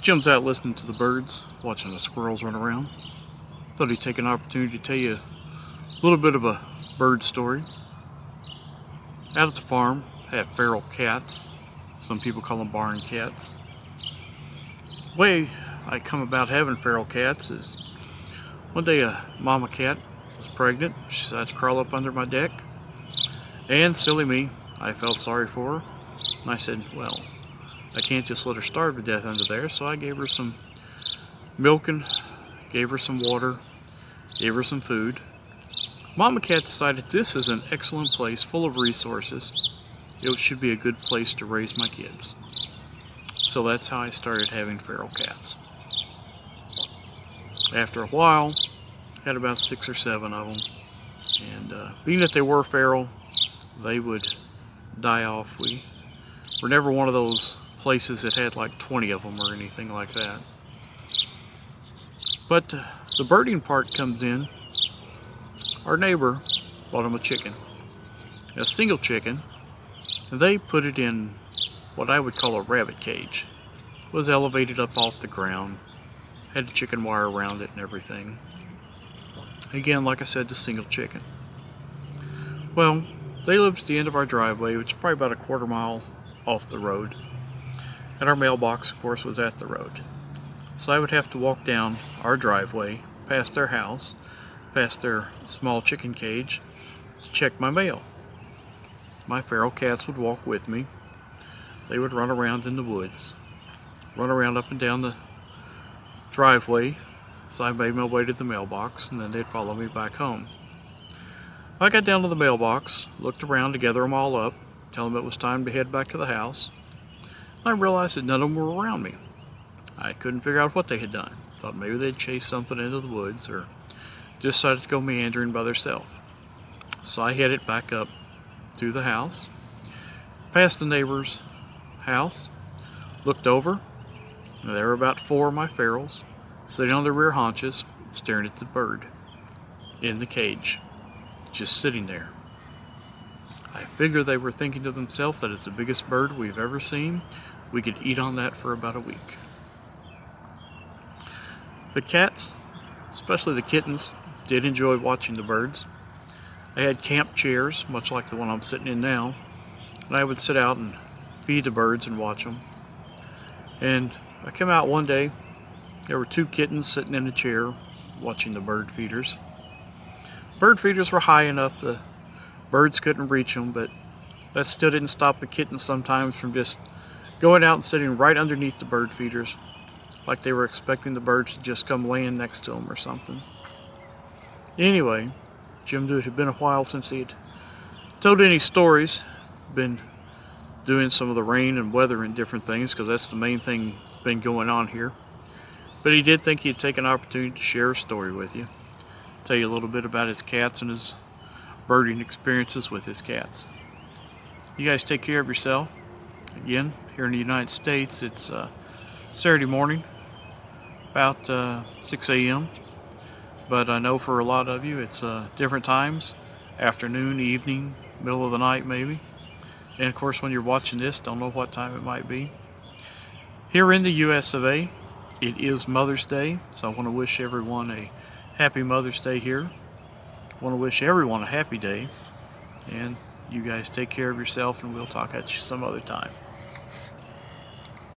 Jim's out listening to the birds, watching the squirrels run around. Thought he'd take an opportunity to tell you a little bit of a bird story. Out at the farm, I have feral cats. Some people call them barn cats. The way I come about having feral cats is one day a mama cat was pregnant. She decided to crawl up under my deck. And silly me, I felt sorry for her. And I said, well, I can't just let her starve to death under there, so I gave her some milk and gave her some water, gave her some food. Mama cat decided this is an excellent place full of resources. It should be a good place to raise my kids. So that's how I started having feral cats. After a while, I had about 6 or 7 of them. And being that they were feral, they would die off. We were never one of those places that had like 20 of them or anything like that. But the birding part comes in. Our neighbor bought him a chicken, a single chicken, and they put it in what I would call a rabbit cage. It was elevated up off the ground, had a chicken wire around it and everything. Again, like I said, the single chicken. Well, they lived at the end of our driveway, which is probably about a quarter mile off the road. And our mailbox, of course, was at the road. So I would have to walk down our driveway, past their house, past their small chicken cage, to check my mail. My feral cats would walk with me. They would run around in the woods, run around up and down the driveway. So I made my way to the mailbox, and then they'd follow me back home. I got down to the mailbox, looked around to gather them all up, tell them it was time to head back to the house. I realized that none of them were around me. I couldn't figure out what they had done. Thought maybe they'd chased something into the woods or just decided to go meandering by themselves. So I headed back up to the house, past the neighbor's house, looked over, and there were about 4 of my ferals sitting on their rear haunches, staring at the bird in the cage, just sitting there. I figure they were thinking to themselves that it's the biggest bird we've ever seen. We could eat on that for about a week. The cats, especially the kittens, did enjoy watching the birds. I had camp chairs, much like the one I'm sitting in now, and I would sit out and feed the birds and watch them. And I came out one day, there were 2 kittens sitting in a chair watching the bird feeders. Bird feeders were high enough the birds couldn't reach them, but that still didn't stop the kittens sometimes from just going out and sitting right underneath the bird feeders, like they were expecting the birds to just come laying next to them or something. Anyway, Jim knew it had been a while since he'd told any stories, been doing some of the rain and weather and different things, because that's the main thing that's been going on here. But he did think he'd take an opportunity to share a story with you, tell you a little bit about his cats and his birding experiences with his cats. You guys take care of yourself. Again, here in the United States, it's Saturday morning, about 6 a.m. But I know for a lot of you, it's different times, afternoon, evening, middle of the night maybe. And of course, when you're watching this, don't know what time it might be. Here in the US of A, it is Mother's Day, so I want to wish everyone a happy Mother's Day here. I want to wish everyone a happy day, and you guys take care of yourself, and we'll talk at you some other time.